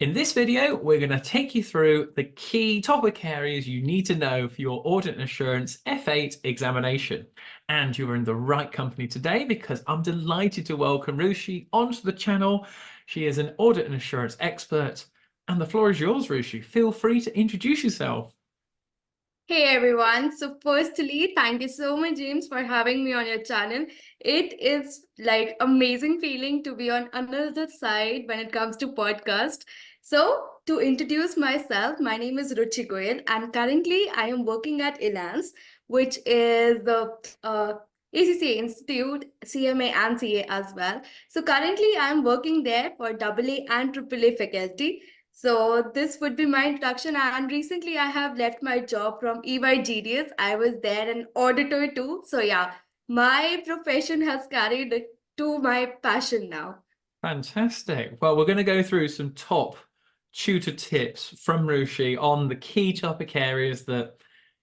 In this video, we're going to take you through the key topic areas you need to know for your Audit and Assurance F8 examination. And you're in the right company today because I'm delighted to welcome Rushi onto the channel. She is an Audit and Assurance expert, and the floor is yours, Rushi. Feel free to introduce yourself. Hey everyone. So firstly, thank you so much, James, for having me on your channel. It is like amazing feeling to be on another side when it comes to podcast. So to introduce myself, my name is Ruchi Goyal and currently I am working at ILANS, which is the ACCA Institute, CMA and CA as well. So currently I am working there for AA and AAA faculty. So this would be my introduction. And recently I have left my job from EY GDS. I was there an auditor too. So yeah, my profession has carried it to my passion now. Fantastic. Well, we're going to go through some top tutor tips from Rushi on the key topic areas that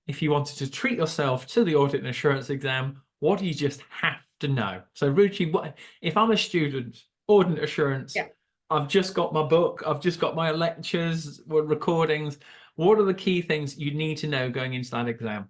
if you wanted to treat yourself to the audit and assurance exam, what do you just have to know? So Ruchi, what if I'm a student, audit and assurance, Yeah. I've just got my book, I've just got my lectures, recordings. What are the key things you need to know going into that exam?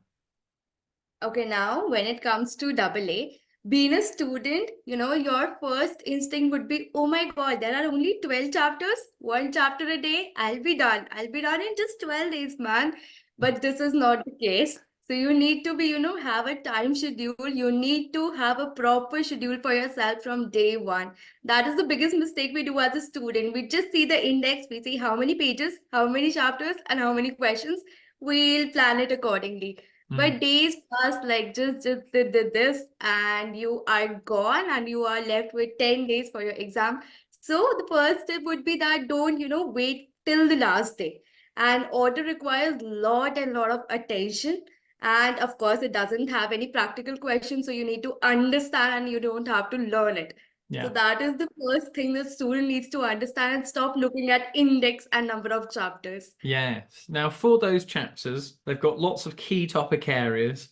Okay, now when it comes to AA, being a student, your first instinct would be, oh my God, there are only 12 chapters, one chapter a day, I'll be done. I'll be done in just 12 days, man. But this is not the case. So you need to be, have a time schedule. You need to have a proper schedule for yourself from day one. That is the biggest mistake we do as a student. We just see the index, we see how many pages, how many chapters, and how many questions. We'll plan it accordingly. Mm, But days pass like just did this, and you are gone, and you are left with 10 days for your exam. So the first step would be that don't, wait till the last day. And order requires lot and lot of attention. And of course, it doesn't have any practical questions, so you need to understand and you don't have to learn it. So yeah. that is the first thing the student needs to understand and stop looking at index and number of chapters. Yes. Now, for those chapters, they've got lots of key topic areas.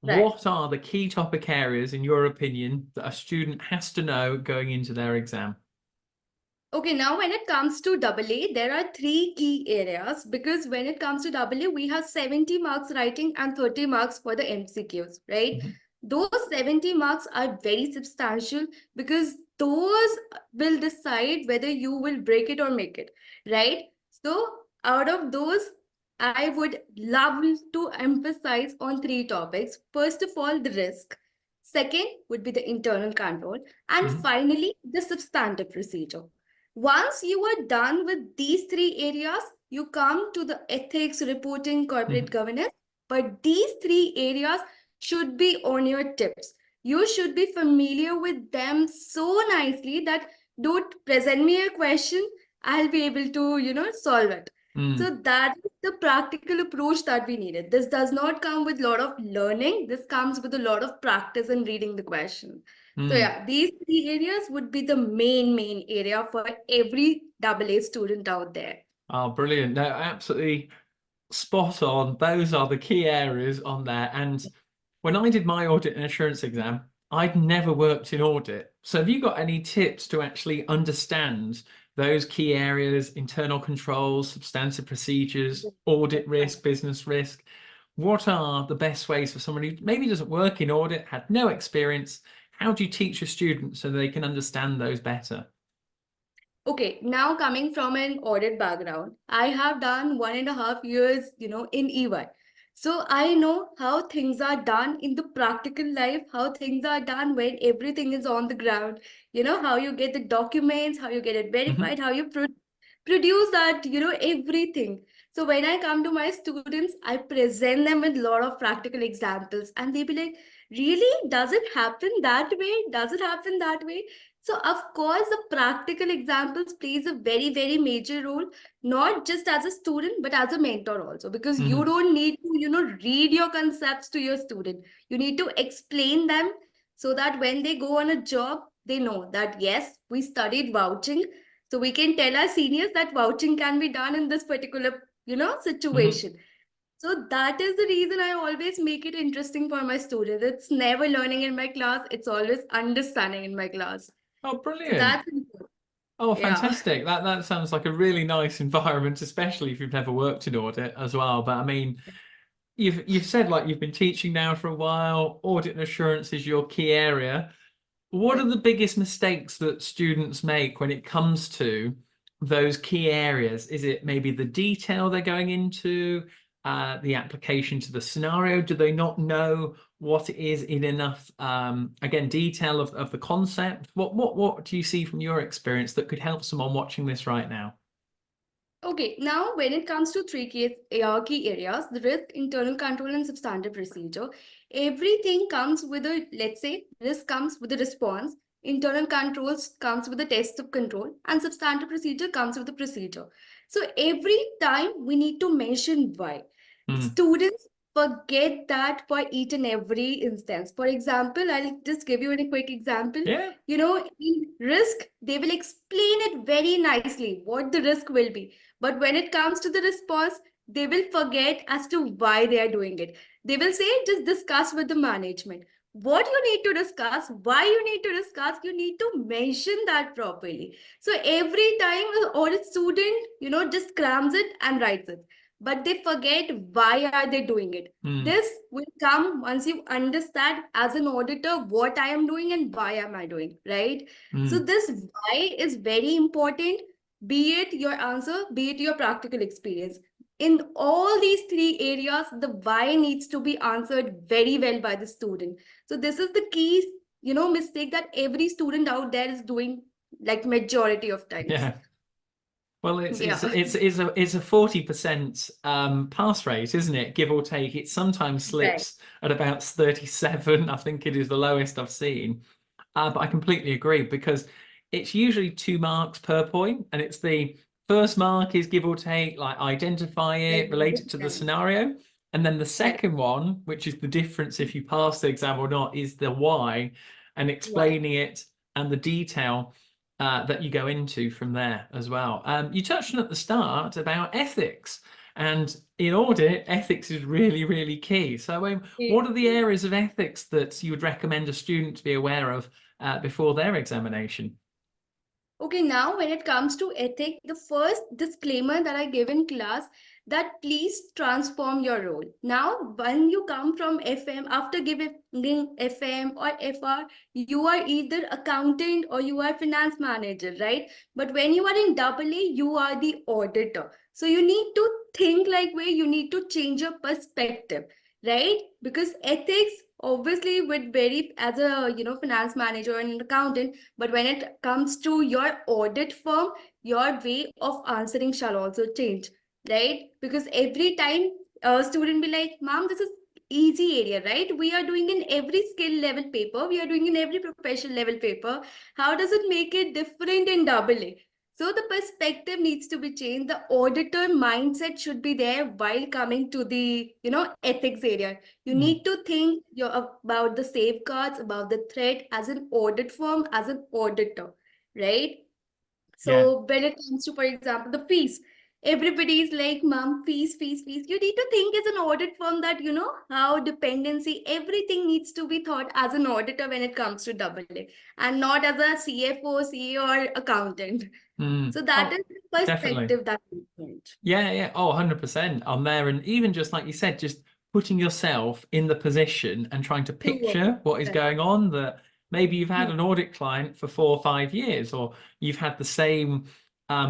Right. What are the key topic areas, in your opinion, that a student has to know going into their exam? Okay, now when it comes to AA, there are three key areas because when it comes to AA, we have 70 marks writing and 30 marks for the MCQs, right? Mhm. Those 70 marks are very substantial because those will decide whether you will break it or make it, right? So out of those, I would love to emphasize on three topics. First of all, the risk. Second would be the internal control. And Mhm. finally, the substantive procedure. Once you are done with these three areas, you come to the ethics, reporting, corporate Mhm. governance. But these three areas should be on your tips. You should be familiar with them so nicely that don't present me a question, I'll be able to, solve it. Mm. So that is the practical approach that we needed. This does not come with a lot of learning. This comes with a lot of practice and reading the question. So Mm. yeah, these three areas would be the main area for every AA student out there. Oh, brilliant. No, absolutely spot on. Those are the key areas on there. And when I did my audit and assurance exam, I'd never worked in audit. So have you got any tips to actually understand those key areas, internal controls, substantive procedures, audit risk, business risk? What are the best ways for someone who maybe doesn't work in audit, had no experience? How do you teach a student so they can understand those better? Okay, now coming from an audit background, I have done 1.5 years, in EY. So I know how things are done in the practical life, how things are done when everything is on the ground. How you get the documents, how you get it Mhm. verified, how you produce that, everything. So when I come to my students, I present them with a lot of practical examples and they be like, really? Does it happen that way? Does it happen that way? So of course, the practical examples plays a very major role, not just as a student, but as a mentor also, because you Mhm. don't need to, read your concepts to your student. You need to explain them so that when they go on a job, they know that yes, we studied vouching. So we can tell our seniors that vouching can be done in this particular, Mhm. situation. So that is the reason I always make it interesting for my students. It's never learning in my class, it's always understanding in my class. Oh, So brilliant. that's important. Oh, Yeah. fantastic. That sounds like a really nice environment, especially if you've never worked in audit as well. But I mean, you've said like you've been teaching now for a while, audit and assurance is your key area. What are Right. the biggest mistakes that students make when it comes to those key areas? Is it maybe the detail they're going into, the application to the scenario? Do they not know what it is in enough, again, detail of the concept? What do you see from your experience that could help someone watching this right now? Okay, now when it comes to key areas, the risk, internal control, and substantive procedure, everything comes with a, let's say, risk comes with a response, internal controls comes with a test of control, and substantive procedure comes with a procedure. So every time we need to mention why. Hmm. Students forget that for each and every instance. For example, I'll just give you a quick example. Yeah. You know, in risk, they will explain it very nicely what the risk will be. But when it comes to the response, they will forget as to why they are doing it. They will say, just discuss with the management. What you need to discuss, why you need to discuss, you need to mention that properly. So every time an audit student, just crams it and writes it. But they forget why are they doing it. Hmm. This will come once you understand as an auditor what I am doing and why am I doing, right? So Hmm. this why is very important, be it your answer, be it your practical experience. In all these three areas, the why needs to be answered very well by the student. So this is the key, mistake that every student out there is doing like majority of times. Yeah. Well, Yeah, it's a 40% pass rate, isn't it? Give or take. It sometimes right. slips at about 37. I think it is the lowest I've seen. But I completely agree because it's usually 2 marks per point, and it's the first mark is give or take, like identify it, relate it to the 100%. scenario. And then the Right. second one, which is the difference if you pass the exam or not, is the why and Why? explaining it and the detail that you go into from there as well. You touched on at the start about ethics. And in audit, ethics is really, really key. So, what are the areas of ethics that you would recommend a student to be aware of before their examination? Okay, now when it comes to ethic, the first disclaimer that I give in class that please transform your role. Now, when you come from FM, after giving FM or FR, you are either accountant or you are finance manager, right? But when you are in double A, you are the auditor. So you need to think like where you need to change your perspective, right? Because ethics obviously would vary as a finance manager and an accountant, but when it comes to your audit firm, your way of answering shall also change, right? Because every time a student be like, ma'am, this is easy area, right? We are doing in every skill level paper, we are doing in every professional level paper. How does it make it different in double A? So the perspective needs to be changed. The auditor mindset should be there while coming to the, ethics area. You Mm, need to think about the safeguards, about the threat as an audit firm, as an auditor, right? yeah. So when it comes to, for example, the fees, everybody is like, mom, fees, fees, fees. You need to think as an audit firm that, how dependency, everything needs to be thought as an auditor when it comes to double A and not as a CFO, CEO, or accountant. Mm. So that Oh, is the definitely. perspective that we want. Yeah, yeah. Oh, 100% on there. And even just like you said, just putting yourself in the position and trying to To work. picture what is Right. going on, that maybe you've had Hmm. an audit client for 4 or 5 years, or you've had the same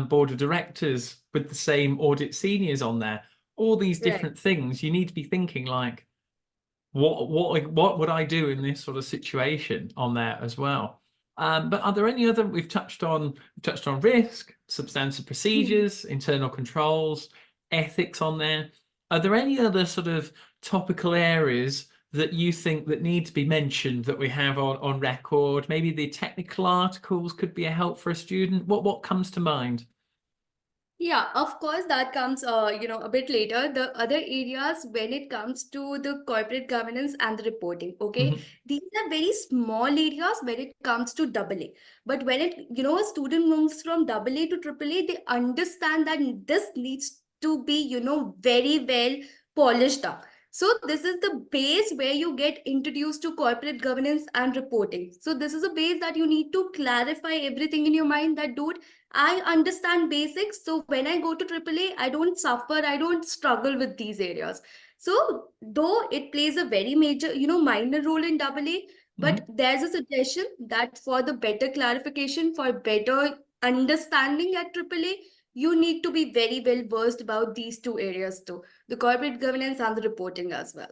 board of directors with the same audit seniors on there. All these Right. different things, you need to be thinking like, what would I do in this sort of situation on there as well? But are there any other we've touched on risk, substantive Hmm. procedures, internal controls, ethics on there. Are there any other sort of topical areas that you think that need to be mentioned that we have on record? Maybe the technical articles could be a help for a student. What comes to mind? Yeah, of course, that comes, a bit later. The other areas when it comes to the corporate governance and the reporting, okay, Mhm. these are very small areas when it comes to double A. But when a student moves from double A to triple A, they understand that this needs to be, very well polished up. So this is the base where you get introduced to corporate governance and reporting. So this is a base that you need to clarify everything in your mind that, dude, I understand basics. So when I go to AAA, I don't suffer, I don't struggle with these areas. So though it plays a very major, minor role in AA, but Mhm. there's a suggestion that for the better clarification, for better understanding at AAA, you need to be very well versed about these two areas too, the corporate governance and the reporting as well.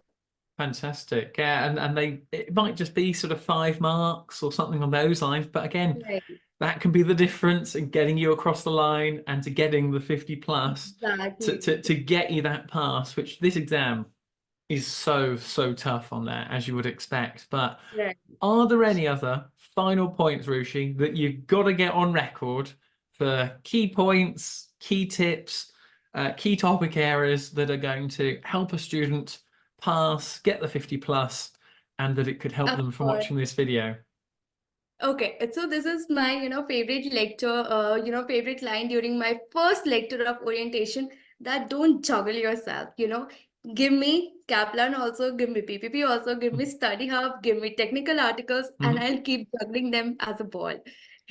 Fantastic. Yeah, and it might just be sort of 5 marks or something on those lines, but again, Right. that can be the difference in getting you across the line and to getting the 50 plus Exactly. to get you that pass, which this exam is so tough on there, as you would expect. But Right. are there any other final points, Rushi, that you've got to get on record for key points, key tips, key topic areas that are going to help a student pass, get the 50 plus, and that it could help Of them from course. watching this video? Okay, so this is my, favorite lecture, favorite line during my first lecture of orientation, that don't juggle yourself, Give me Kaplan also, give me PPP also, give me Study Hub, give me technical articles, and Mhm. I'll keep juggling them as a ball,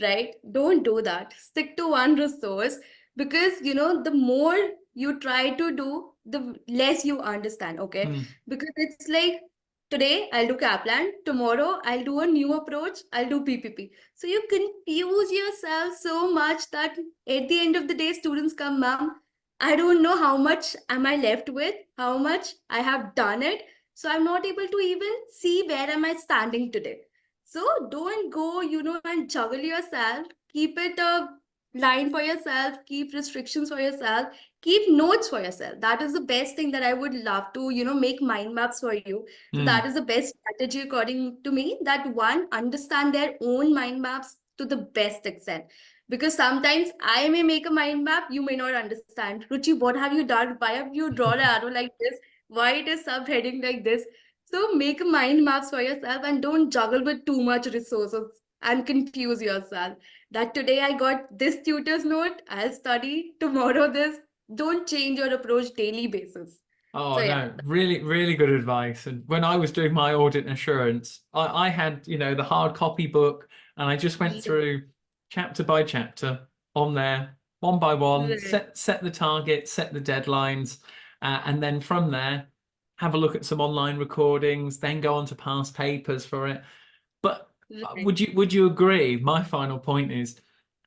right? Don't do that. Stick to one resource because, the more you try to do, the less you understand, okay? Mm. Because it's like, today I'll do Kaplan. Tomorrow I'll do a new approach. I'll do PPP. So you confuse yourself so much that at the end of the day, students come, ma'am, I don't know how much am I left with, how much I have done it. So I'm not able to even see where am I standing today. So don't go, and juggle yourself. Keep it a line for yourself. Keep restrictions for yourself. Keep notes for yourself. That is the best thing that I would love to, make mind maps for you. So that Mm. is the best strategy according to me, that one, understand their own mind maps to the best extent. Because sometimes I may make a mind map, you may not understand. Ruchi, what have you done? Why have you drawn an arrow like this? Why it is subheading like this? So make mind maps for yourself and don't juggle with too much resources and confuse yourself. That today I got this tutor's note, I'll study tomorrow this. Don't change your approach daily basis. So Oh yeah. no, really good advice. And when I was doing my audit and assurance, I had, the hard copy book and I just went Yes. through chapter by chapter on there, one by one, Right. set the target, set the deadlines, and then from there, have a look at some online recordings, then go on to past papers for it. But Right. would you agree? My final point is,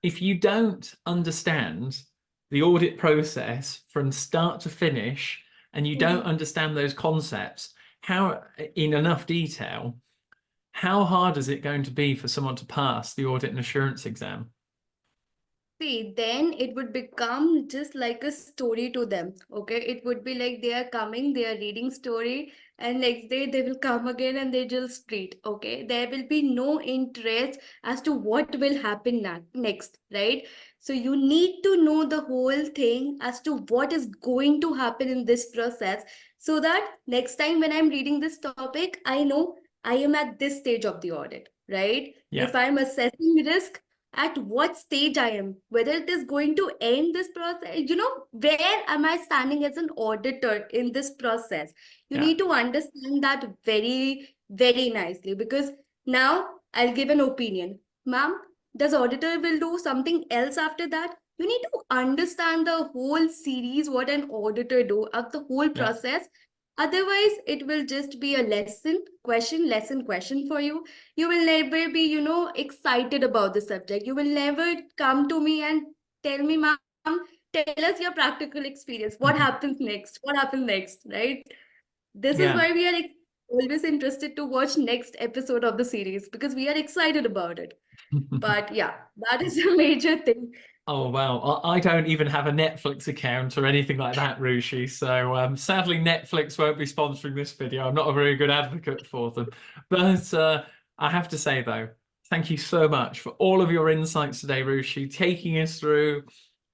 if you don't understand the audit process from start to finish, and you don't Mhm. understand those concepts, how in enough detail, how hard is it going to be for someone to pass the audit and assurance exam? See, then it would become just like a story to them. Okay. It would be like they are coming, they are reading story, and next day they will come again and they just read. Okay. There will be no interest as to what will happen next, right? So you need to know the whole thing as to what is going to happen in this process, so that next time when I'm reading this topic, I know I am at this stage of the audit, right? Yeah, If I'm assessing risk, at what stage I am, whether it is going to end this process, where am I standing as an auditor in this process? You yeah, need to understand that very, very nicely, because now I'll give an opinion. Ma'am, does auditor will do something else after that? You need to understand the whole series, what an auditor do of the whole yeah. process. Otherwise, it will just be a lesson question for you. You will never be, excited about the subject. You will never come to me and tell me, ma'am, tell us your practical experience. What happens next? What happens next? Right? This is Yeah. why we are always interested to watch next episode of the series, because we are excited about it. But yeah, that is a major thing. Oh wow, I don't even have a Netflix account or anything like that, Rushi. So sadly, Netflix won't be sponsoring this video. I'm not a very good advocate for them. But I have to say though, thank you so much for all of your insights today, Rushi, taking us through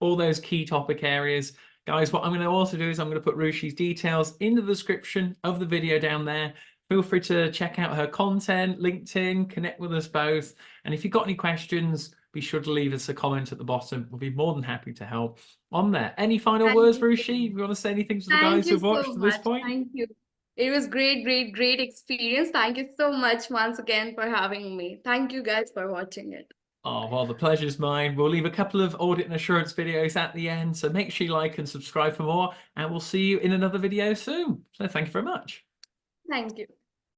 all those key topic areas. Guys, what I'm going to also do is I'm going to put Rushi's details in the description of the video down there. Feel free to check out her content, LinkedIn, connect with us both. And if you've got any questions, be sure to leave us a comment at the bottom. We'll be more than happy to help on there. Any final Thank words, you so Rushi? much. You want to say anything to the Thank guys you who've watched so to this much. point? Thank you. It was great experience. Thank you so much once again for having me. Thank you guys for watching it. Oh, well, the pleasure's mine. We'll leave a couple of audit and assurance videos at the end, so make sure you like and subscribe for more, and we'll see you in another video soon. So thank you very much. Thank you.